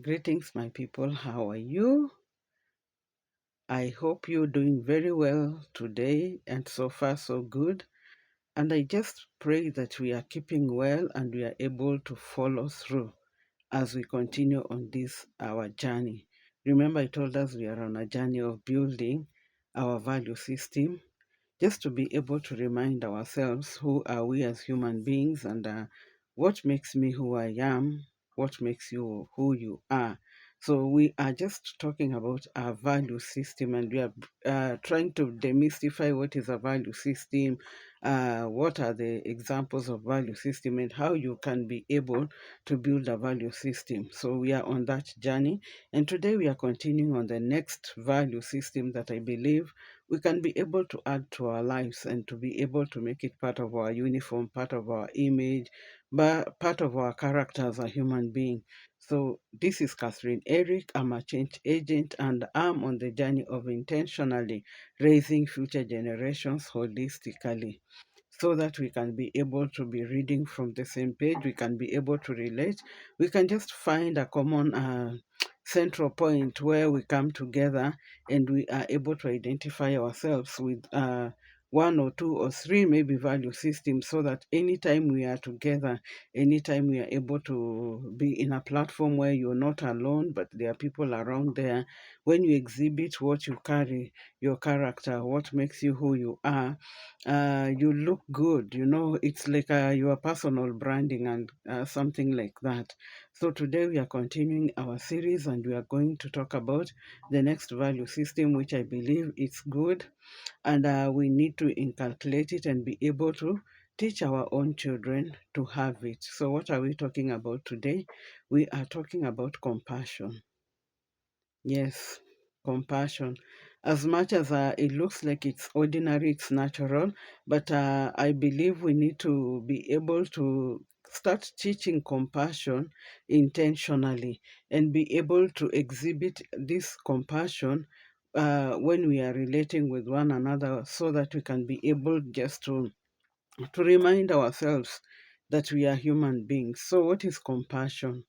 Greetings, my people. How are you? I hope you're doing very well today, and so far, so good. And I just pray that we are keeping well and we are able to follow through as we continue on this our journey. Remember, I told us we are on a journey of building our value system, just to be able to remind ourselves who are we as human beings and what makes me who I am, what makes you who you are. So we are just talking about our value system, and we are trying to demystify what is a value system, what are the examples of value system, and how you can be able to build a value system. So we are on that journey, and today we are continuing on the next value system that I believe we can be able to add to our lives and to be able to make it part of our uniform, part of our image, but part of our character as a human being. So this is Catherine Eric. I'm a change agent and I'm on the journey of intentionally raising future generations holistically so that we can be able to be reading from the same page, we can be able to relate, we can just find a common central point where we come together and we are able to identify ourselves with one or two or three maybe value systems, so that anytime we are together, anytime we are able to be in a platform where you're not alone but there are people around there, when you exhibit what you carry, your character, what makes you who you are, you look good. It's like your personal branding and something like that. So today we are continuing our series and we are going to talk about the next value system, which I believe is good, and we need to inculcate it and be able to teach our own children to have it. So what are we talking about today? We are talking about compassion. Yes, compassion. As much as it looks like it's ordinary, it's natural, but I believe we need to be able to start teaching compassion intentionally and be able to exhibit this compassion when we are relating with one another, so that we can be able just to remind ourselves that we are human beings. So, what is compassion?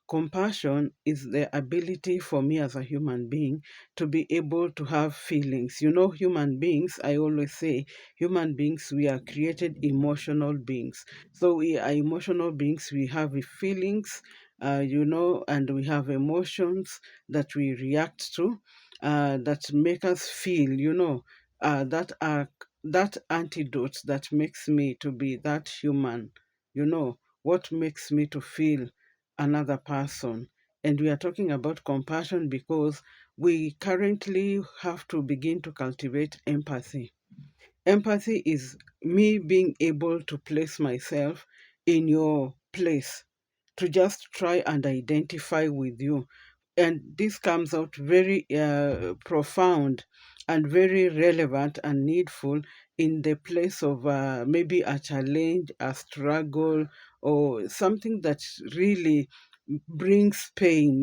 Compassion is the ability for me as a human being to be able to have feelings. Human beings, I always say, human beings, we are created emotional beings. So we are emotional beings, we have feelings, and we have emotions that we react to, that make us feel, that are that antidote that makes me to be that human, what makes me to feel another person. And we are talking about compassion because we currently have to begin to cultivate empathy. Empathy is me being able to place myself in your place, to just try and identify with you. And this comes out very profound and very relevant and needful in the place of maybe a challenge, a struggle, or something that really brings pain,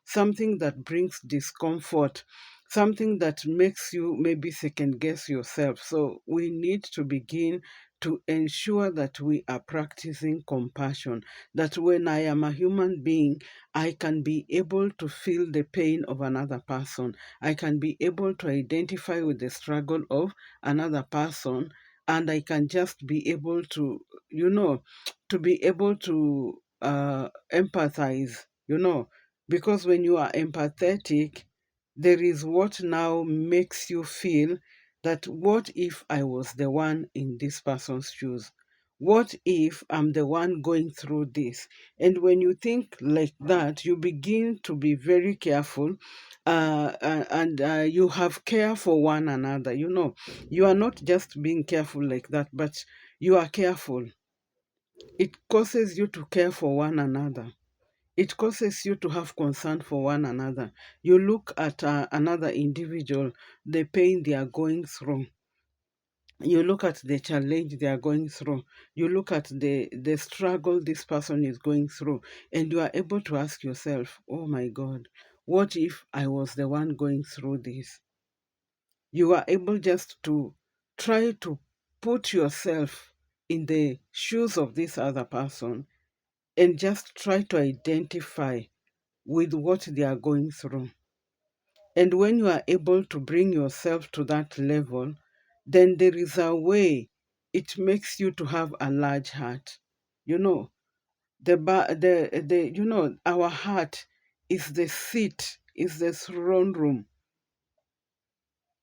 something that brings discomfort, something that makes you maybe second guess yourself. So we need to begin to ensure that we are practicing compassion, that when I am a human being, I can be able to feel the pain of another person. I can be able to identify with the struggle of another person, and I can just be able to, to be able to empathize, because when you are empathetic, there is what now makes you feel that what if I was the one in this person's shoes? What if I'm the one going through this? And when you think like that, you begin to be very careful, and you have care for one another. You are not just being careful like that, but you are careful. It causes you to care for one another. It causes you to have concern for one another. You look at another individual, the pain they are going through. You look at the challenge they are going through. You look at the struggle this person is going through, and you are able to ask yourself, oh my God, what if I was the one going through this? You are able just to try to put yourself in the shoes of this other person and just try to identify with what they are going through. And when you are able to bring yourself to that level, then there is a way it makes you to have a large heart. You know, our heart is the seat, is the throne room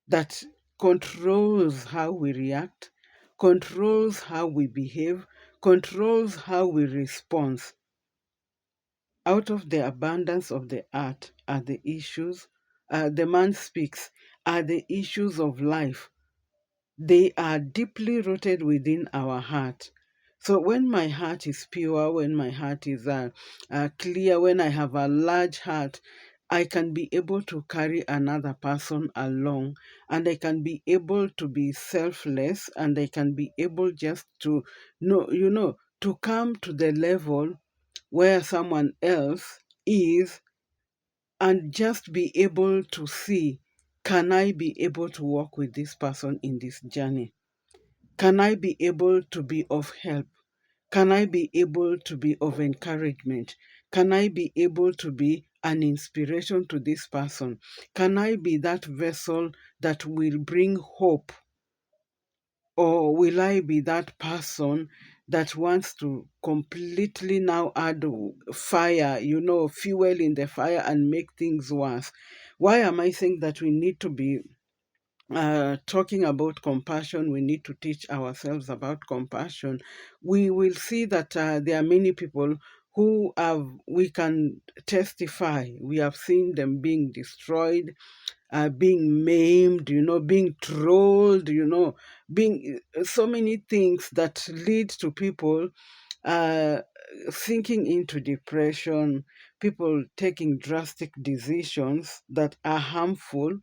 that controls how we react, controls how we behave, controls how we respond. Out of the abundance of the heart are the issues, the man speaks, are the issues of life. They are deeply rooted within our heart. So when my heart is pure, when my heart is clear, when I have a large heart, I can be able to carry another person along, and I can be able to be selfless, and I can be able just to to come to the level where someone else is, and just be able to see, can I be able to walk with this person in this journey? Can I be able to be of help? Can I be able to be of encouragement? Can I be able to be an inspiration to this person? Can I be that vessel that will bring hope? Or will I be that person that wants to completely now add fire, fuel in the fire and make things worse? Why am I saying that we need to be talking about compassion? We need to teach ourselves about compassion. We will see that there are many people who we can testify, we have seen them being destroyed, being maimed, being trolled, being so many things that lead to people uh, sinking into depression, people taking drastic decisions that are harmful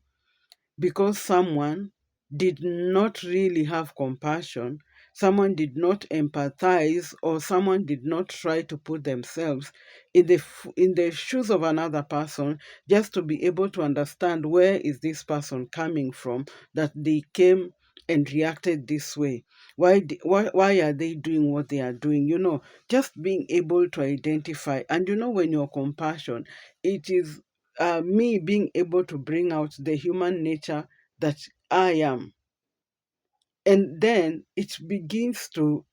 because someone did not really have compassion, someone did not empathize, or someone did not try to put themselves in the shoes of another person, just to be able to understand where is this person coming from, that they came and reacted this way. Why are they doing what they are doing? Just being able to identify. And when you're compassion, it is me being able to bring out the human nature that I am. And then it begins to,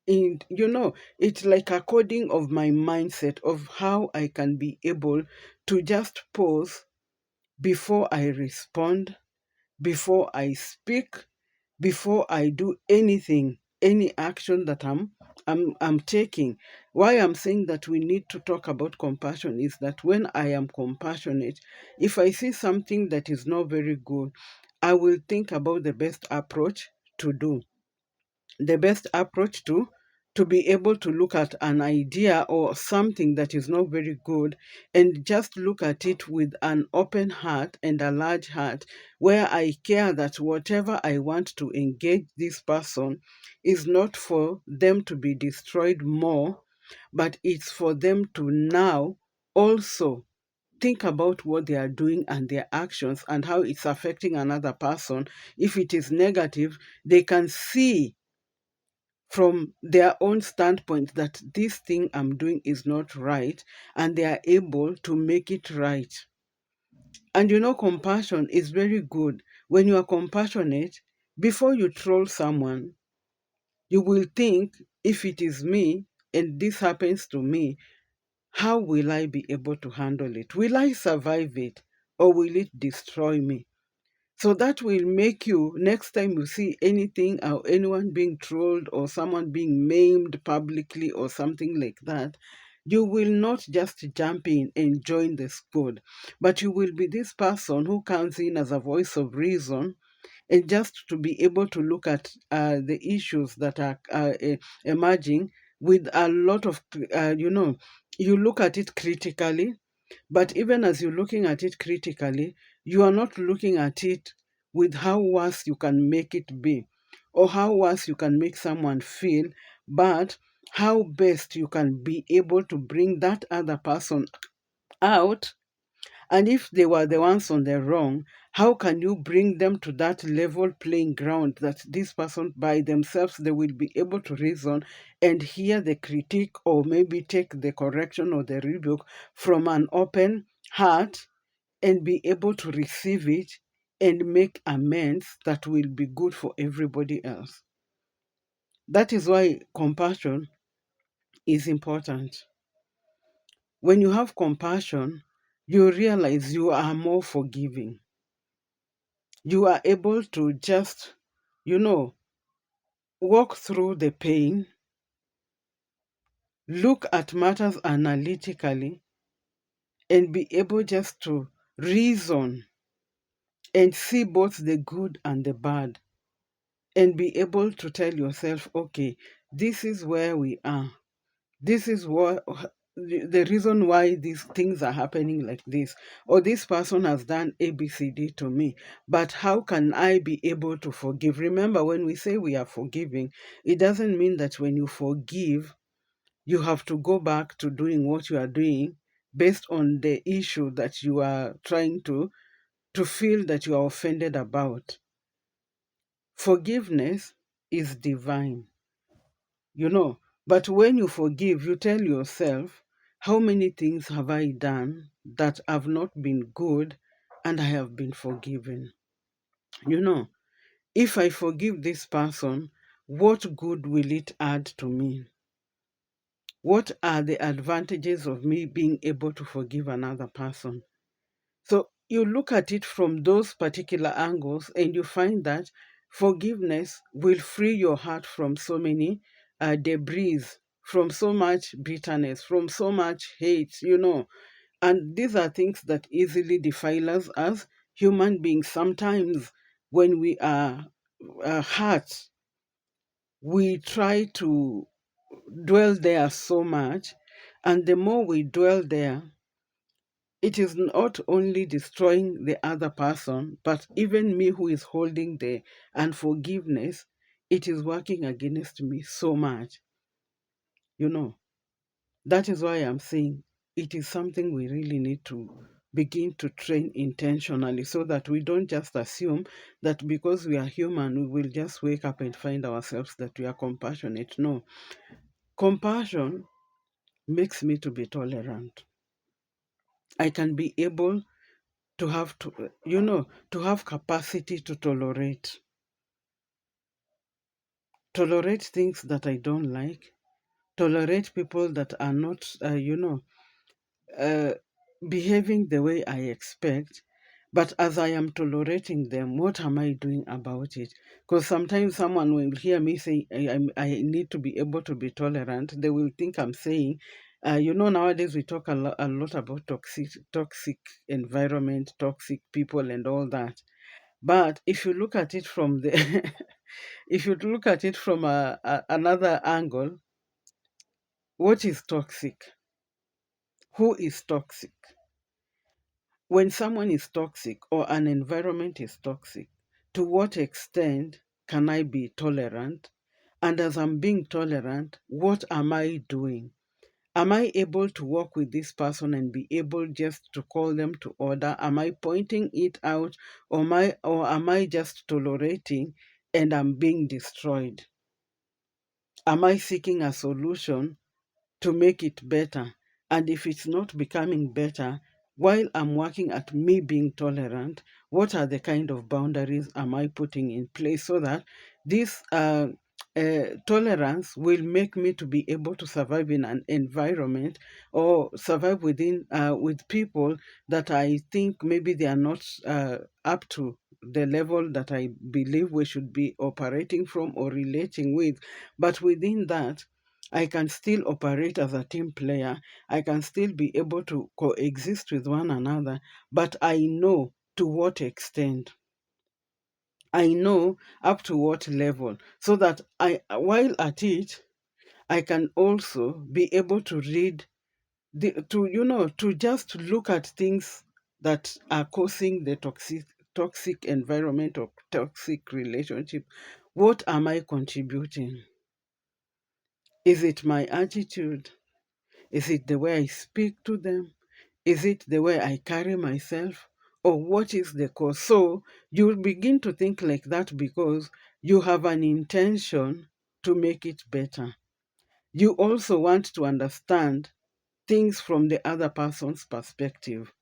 it's like a coding of my mindset of how I can be able to just pause before I respond, before I speak, before I do anything, any action that I'm taking. Why I'm saying that we need to talk about compassion is that when I am compassionate, if I see something that is not very good, I will think about the best approach to do. The best approach to be able to look at an idea or something that is not very good and just look at it with an open heart and a large heart, where I care that whatever I want to engage this person is not for them to be destroyed more, but it's for them to now also think about what they are doing and their actions and how it's affecting another person. If it is negative, they can see from their own standpoint that this thing I'm doing is not right, and they are able to make it right. And compassion is very good. When you are compassionate, before you troll someone, you will think, if it is me and this happens to me, how will I be able to handle it? Will I survive it, or will it destroy me? So that will make you, next time you see anything or anyone being trolled or someone being maimed publicly or something like that, you will not just jump in and join the squad, but you will be this person who comes in as a voice of reason, and just to be able to look at the issues that are emerging with a lot of, you look at it critically. But even as you're looking at it critically, you are not looking at it with how worse you can make it be, or how worse you can make someone feel, but how best you can be able to bring that other person out And if they were the ones on the wrong, how can you bring them to that level playing ground that this person by themselves they will be able to reason and hear the critique or maybe take the correction or the rebuke from an open heart and be able to receive it and make amends that will be good for everybody else. That is why compassion is important. When you have compassion, you realize you are more forgiving. You are able to just, you know, walk through the pain, look at matters analytically, and be able just to reason and see both the good and the bad, and be able to tell yourself, okay, this is where we are. This is what the reason why these things are happening like this, or this person has done ABCD to me, but how can I be able to forgive? Remember, when we say we are forgiving, it doesn't mean that when you forgive you have to go back to doing what you are doing based on the issue that you are trying to feel that you are offended about. Forgiveness is divine, you know. But when you forgive, you tell yourself, how many things have I done that have not been good and I have been forgiven? You know, if I forgive this person, what good will it add to me? What are the advantages of me being able to forgive another person? So you look at it from those particular angles and you find that forgiveness will free your heart from so many debris, from so much bitterness, from so much hate, you know. And these are things that easily defile us as human beings. Sometimes when we are hurt, we try to dwell there so much. And the more we dwell there, it is not only destroying the other person, but even me who is holding the unforgiveness, it is working against me so much. You know, that is why I'm saying it is something we really need to begin to train intentionally so that we don't just assume that because we are human, we will just wake up and find ourselves that we are compassionate. No, compassion makes me to be tolerant. I can be able to have to, to have capacity to tolerate things that I don't like, tolerate people that are not, uh, behaving the way I expect. But as I am tolerating them, what am I doing about it? Because sometimes someone will hear me say, I need to be able to be tolerant. They will think I'm saying, nowadays we talk a lot about toxic environment, toxic people, and all that. But if you look at it from the, if you look at it from another angle, what is toxic? Who is toxic? When someone is toxic or an environment is toxic, to what extent can I be tolerant? And as I'm being tolerant, what am I doing? Am I able to work with this person and be able just to call them to order? Am I pointing it out, or am I just tolerating and I'm being destroyed? Am I seeking a solution to make it better? And if it's not becoming better, while I'm working at me being tolerant, what are the kind of boundaries am I putting in place so that this tolerance will make me to be able to survive in an environment or survive with people that I think maybe they are not up to the level that I believe we should be operating from or relating with. But within that, I can still operate as a team player. I can still be able to coexist with one another, but I know to what extent. I know up to what level, so that while at it, I can also be able to read to just look at things that are causing the toxic environment or toxic relationship. What am I contributing? Is it my attitude? Is it the way I speak to them? Is it the way I carry myself? Or what is the cause? So you begin to think like that because you have an intention to make it better. You also want to understand things from the other person's perspective.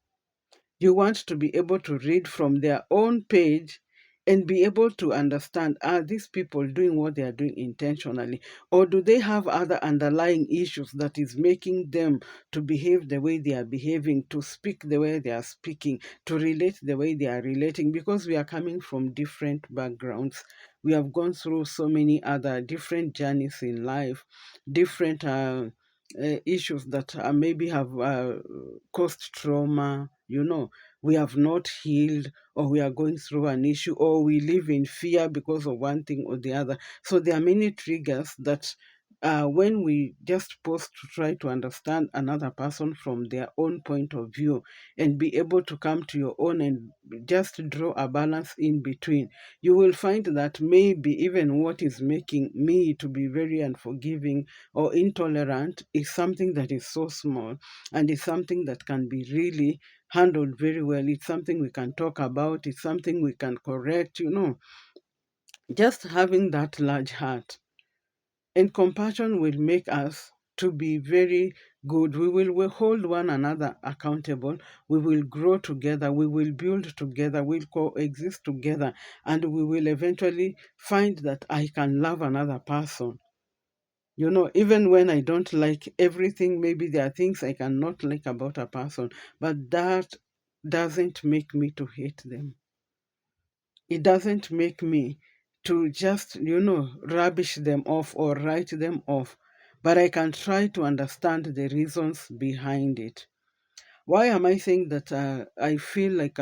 You want to be able to read from their own page and be able to understand, are these people doing what they are doing intentionally, or do they have other underlying issues that is making them to behave the way they are behaving, to speak the way they are speaking, to relate the way they are relating? Because we are coming from different backgrounds. We have gone through so many other different journeys in life, different issues that maybe have caused trauma. We have not healed, or we are going through an issue, or we live in fear because of one thing or the other. So there are many triggers that when we just pause to try to understand another person from their own point of view and be able to come to your own and just draw a balance in between, you will find that maybe even what is making me to be very unforgiving or intolerant is something that is so small, and is something that can be really handled very well. It's something we can talk about, it's something we can correct. Just having that large heart and compassion will make us to be very good. We will hold one another accountable. We will grow together. We will build together. We'll coexist together. And we will eventually find that I can love another person. Even when I don't like everything, maybe there are things I cannot like about a person, but that doesn't make me to hate them. It doesn't make me to just, rubbish them off or write them off. But I can try to understand the reasons behind it. Why am I saying that I feel like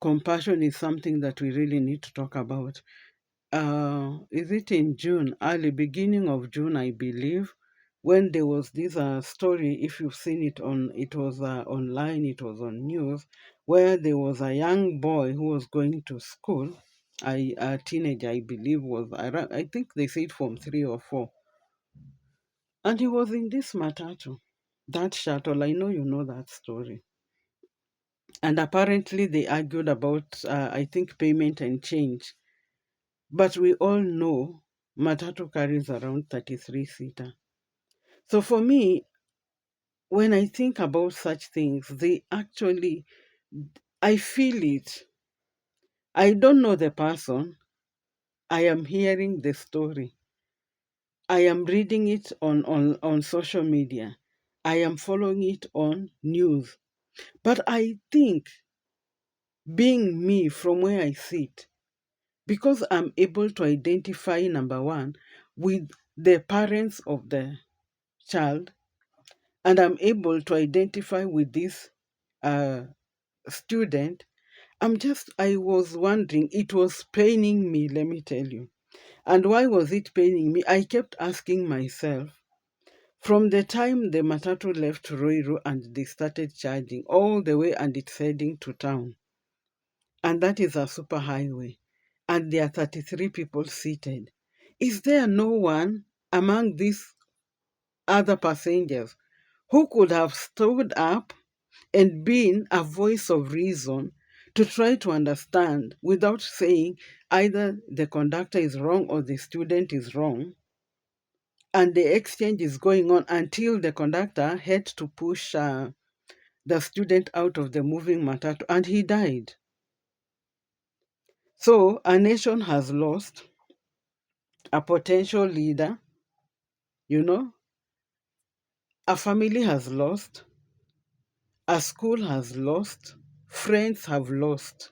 compassion is something that we really need to talk about? Is it in June, early beginning of June, I believe, when there was this story, if you've seen it it was online, it was on news, where there was a young boy who was going to school, a teenager, I believe, was around, I think they said from 3 or 4, and he was in this matatu, that shuttle. I know you know that story. And apparently they argued about, I think, payment and change. But we all know Matatu carries around 33-seater. So for me, when I think about such things, I feel it. I don't know the person. I am hearing the story. I am reading it on social media. I am following it on news. But I think, being me from where I sit, because I'm able to identify, number one, with the parents of the child, and I'm able to identify with this uh, student, I was wondering, it was paining me, let me tell you. And why was it paining me? I kept asking myself, from the time the Matatu left Ruiru and they started charging all the way and it's heading to town, and that is a super highway, and there are 33 people seated, is there no one among these other passengers who could have stood up and been a voice of reason to try to understand without saying either the conductor is wrong or the student is wrong? And the exchange is going on until the conductor had to push the student out of the moving matatu, and he died. So a nation has lost a potential leader, you know, a family has lost, a school has lost, friends have lost.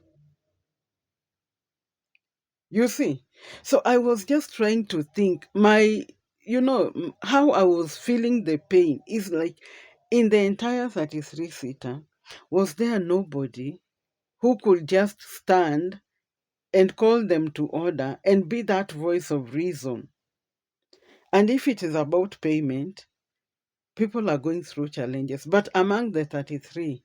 You see? So I was just trying to think, how I was feeling the pain is like, in the entire 33-seater, was there nobody who could just stand and call them to order and be that voice of reason? And if it is about payment, people are going through challenges. But among the 33,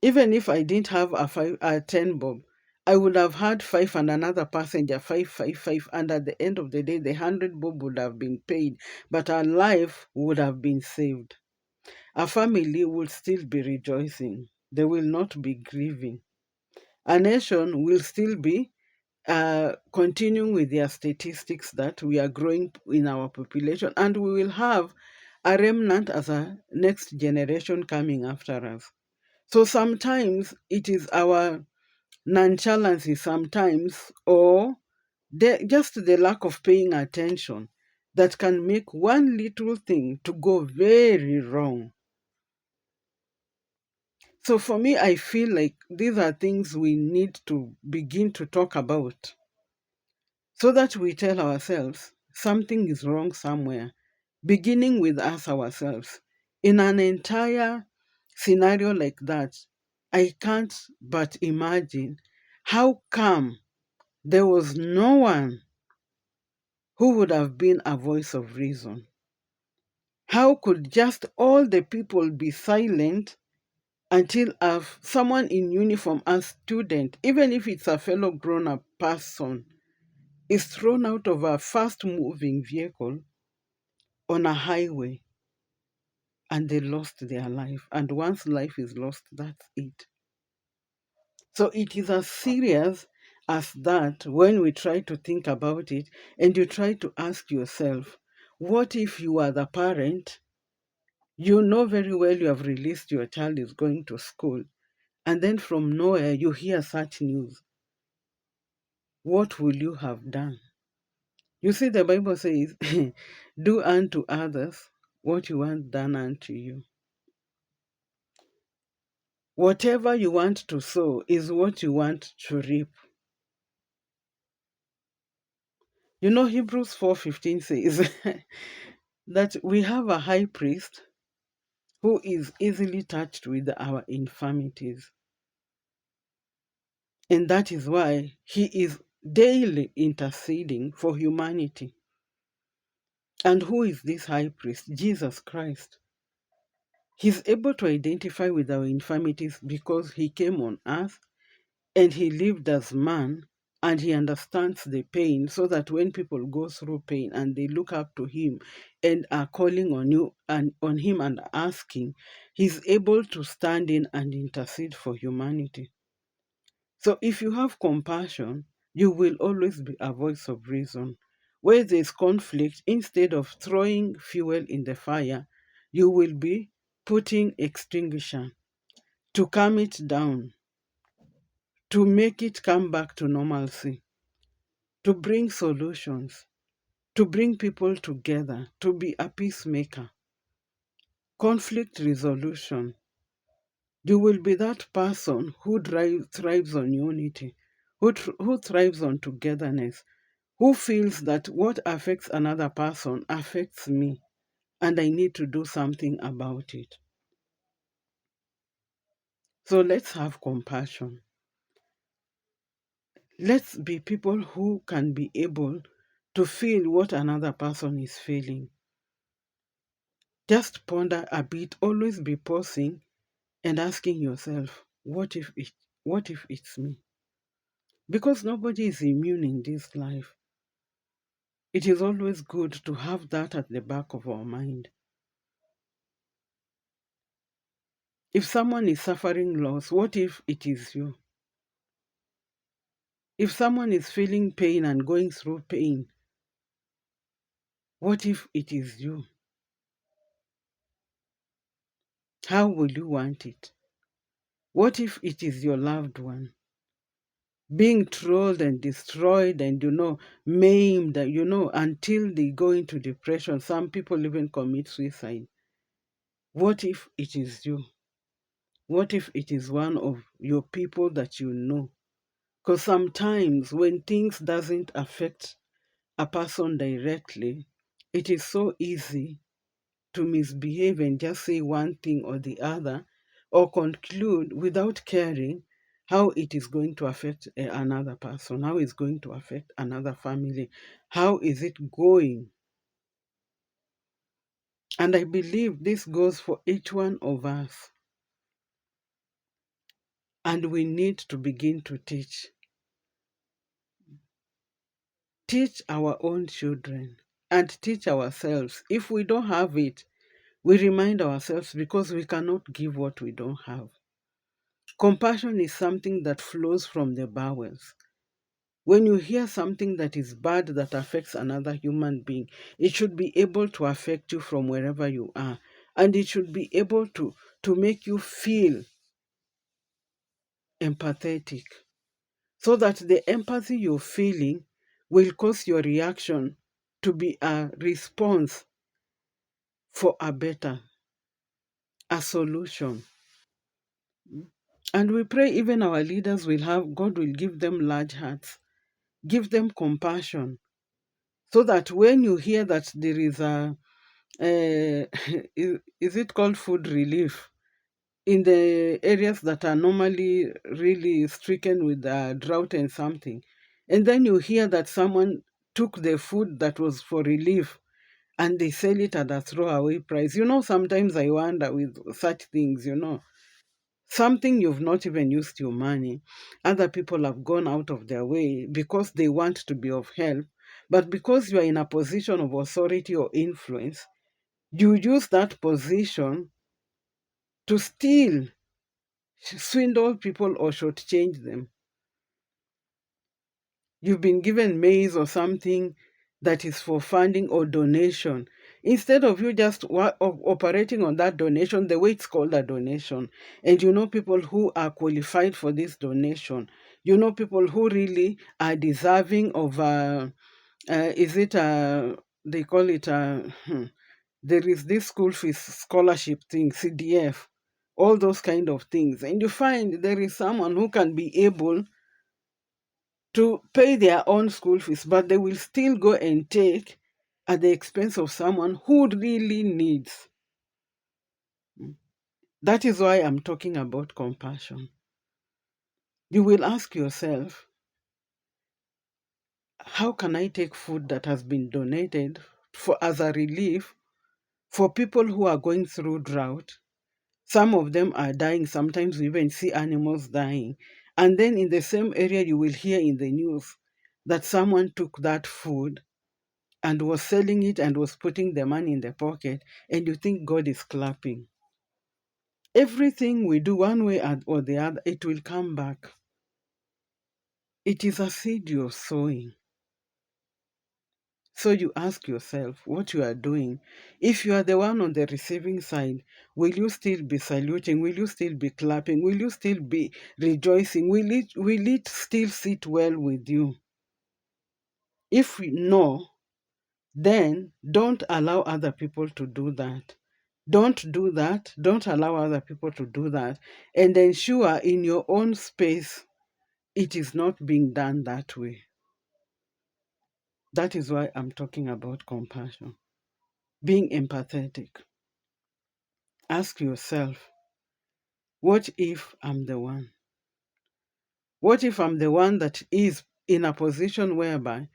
even if I didn't have a 10 bob, I would have had 5 and another passenger, 5, 5, 5. And at the end of the day, the 100 bob would have been paid, but our life would have been saved. a family will still be rejoicing. They will not be grieving. A nation will still be continuing with their statistics that we are growing in our population, and we will have a remnant as a next generation coming after us. So sometimes it is our nonchalance, sometimes, or just the lack of paying attention that can make one little thing to go very wrong. So for me, I feel like these are things we need to begin to talk about so that we tell ourselves something is wrong somewhere, beginning with us ourselves. In an entire scenario like that, I can't but imagine how come there was no one who would have been a voice of reason. How could just all the people be silent until someone in uniform, a student, even if it's a fellow grown up person, is thrown out of a fast moving vehicle on a highway and they lost their life? And once life is lost, that's it. So it is as serious as that when we try to think about it and you try to ask yourself, what if you are the parent? You know very well you have released your child is going to school, and then from nowhere you hear such news. What will you have done? You see, the Bible says, do unto others what you want done unto you. Whatever you want to sow is what you want to reap. You know, Hebrews 4:15 says that we have a high priest who is easily touched with our infirmities. And that is why he is daily interceding for humanity. And who is this high priest? Jesus Christ. He's able to identify with our infirmities because he came on earth and he lived as man and he understands the pain, so that when people go through pain and they look up to him and are calling on you and on him and asking, he's able to stand in and intercede for humanity. So if you have compassion, you will always be a voice of reason. Where there's conflict, instead of throwing fuel in the fire, you will be putting extinguisher to calm it down, to make it come back to normalcy, to bring solutions, to bring people together, to be a peacemaker. Conflict resolution. You will be that person who thrives on unity, who thrives on togetherness, who feels that what affects another person affects me and I need to do something about it. So let's have compassion. Let's be people who can be able to feel what another person is feeling. Just ponder a bit, always be pausing and asking yourself, what if it's me? Because nobody is immune in this life. It is always good to have that at the back of our mind. If someone is suffering loss, what if it is you? If someone is feeling pain and going through pain, what if it is you? How will you want it? What if it is your loved one being trolled and destroyed and, maimed, until they go into depression? Some people even commit suicide. What if it is you? What if it is one of your people that you know? Because sometimes when things doesn't affect a person directly, it is so easy to misbehave and just say one thing or the other, or conclude without caring how it is going to affect another person, how it's going to affect another family, how is it going. And I believe this goes for each one of us. And we need to begin to teach our own children and teach ourselves. If we don't have it, We remind ourselves because we cannot give what we don't have. Compassion is something that flows from the bowels. When you hear something that is bad that affects another human being, it should be able to affect you from wherever you are. And it should be able to make you feel empathetic, so that the empathy you're feeling will cause your reaction to be a response for a better, a solution. And we pray even our leaders will have, God will give them large hearts, give them compassion, so that when you hear that there is a, is it called food relief in the areas that are normally really stricken with drought and something, and then you hear that someone took the food that was for relief and they sell it at a throwaway price. Sometimes I wonder with such things, something you've not even used your money. Other people have gone out of their way because they want to be of help. But because you are in a position of authority or influence, you use that position to steal, swindle people, or shortchange them. You've been given maize or something that is for funding or donation. Instead of you just operating on that donation, the way it's called a donation, and people who are qualified for this donation, people who really are deserving of, is it they call it there is this school fees scholarship thing, CDF, all those kind of things. And you find there is someone who can be able to pay their own school fees, but they will still go and take at the expense of someone who really needs. That is why I'm talking about compassion. You will ask yourself, how can I take food that has been donated for as a relief for people who are going through drought? Some of them are dying. Sometimes we even see animals dying. And then in the same area, you will hear in the news that someone took that food and was selling it and was putting the money in the pocket, and you think God is clapping. Everything we do one way or the other, it will come back. It is a seed you're sowing. So you ask yourself what you are doing. If you are the one on the receiving side, will you still be saluting? Will you still be clapping? Will you still be rejoicing? Will it still sit well with you? If no, then don't allow other people to do that. Don't do that. Don't allow other people to do that. And ensure in your own space it is not being done that way. That is why I'm talking about compassion. Being empathetic. Ask yourself, what if I'm the one? What if I'm the one that is in a position whereby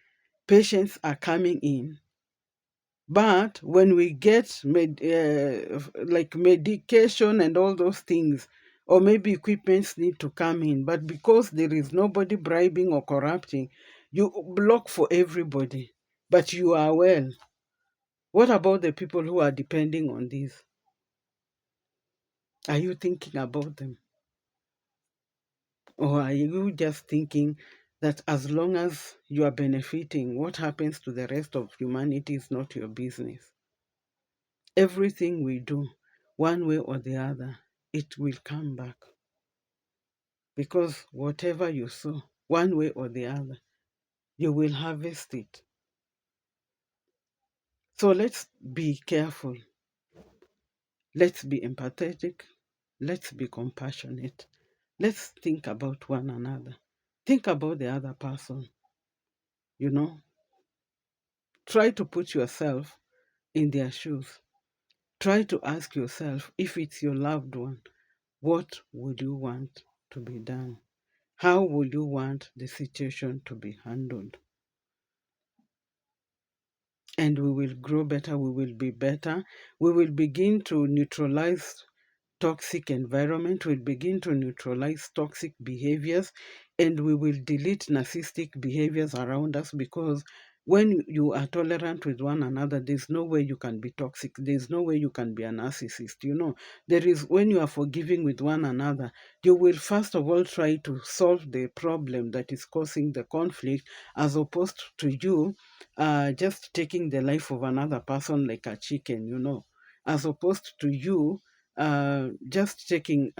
patients are coming in, but when we get like medication and all those things, or maybe equipments need to come in, but because there is nobody bribing or corrupting, you block for everybody, but you are well. What about the people who are depending on this? Are you thinking about them? Or are you just thinking that as long as you are benefiting, what happens to the rest of humanity is not your business? Everything we do, one way or the other, it will come back. Because whatever you sow, one way or the other, you will harvest it. So let's be careful. Let's be empathetic. Let's be compassionate. Let's think about one another. Think about the other person. You know, try to put yourself in their shoes. Try to ask yourself, if it's your loved one, what would you want to be done? How would you want the situation to be handled? And we will grow better, we will be better. We will begin to neutralize toxic environment, we'll begin to neutralize toxic behaviors, and we will delete narcissistic behaviors around us, because when you are tolerant with one another, there's no way you can be toxic. There's no way you can be a narcissist. There is, when you are forgiving with one another, you will first of all try to solve the problem that is causing the conflict, as opposed to you just taking the life of another person like a chicken, as opposed to you just taking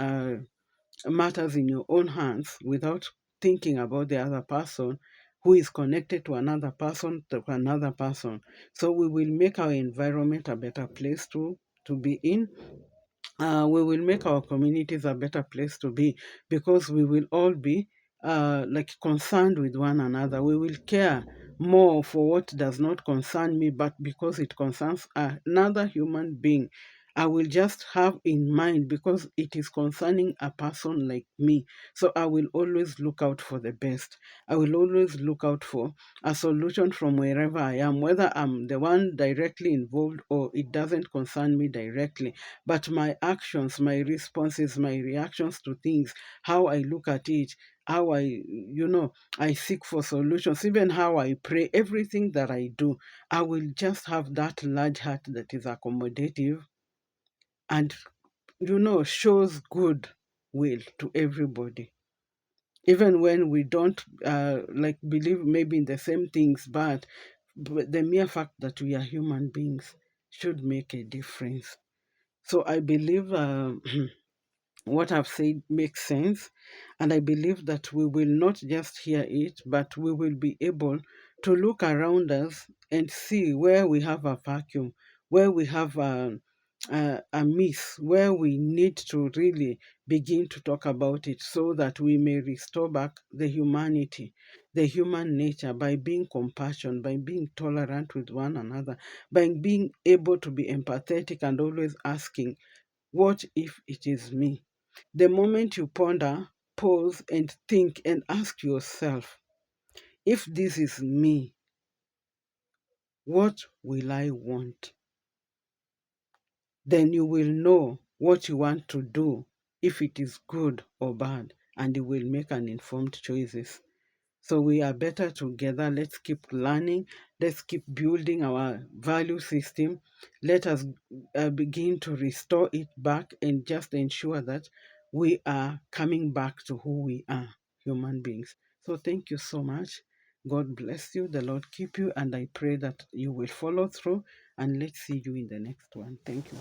matters in your own hands without thinking about the other person who is connected to another person to another person. So we will make our environment a better place to be in. We will make our communities a better place to be, because we will all be like concerned with one another. We will care more for what does not concern me, but because it concerns another human being, I will just have in mind, because it is concerning a person like me. So I will always look out for the best. I will always look out for a solution from wherever I am, whether I'm the one directly involved or it doesn't concern me directly. But my actions, my responses, my reactions to things, how I look at it, how I seek for solutions, even how I pray, everything that I do, I will just have that large heart that is accommodative and, shows good will to everybody. Even when we don't like believe maybe in the same things, but the mere fact that we are human beings should make a difference. So I believe what I've said makes sense. And I believe that we will not just hear it, but we will be able to look around us and see where we have a vacuum, where we have a miss, where we need to really begin to talk about it, so that we may restore back the humanity, the human nature, by being compassionate, by being tolerant with one another, by being able to be empathetic and always asking, what if it is me? The moment you ponder, pause, and think and ask yourself, if this is me, what will I want? Then you will know what you want to do, if it is good or bad, and you will make an informed choices. So we are better together. Let's keep learning. Let's keep building our value system. Let us begin to restore it back and just ensure that we are coming back to who we are, human beings. So thank you so much. God bless you. The Lord keep you. And I pray that you will follow through. And let's see you in the next one. Thank you.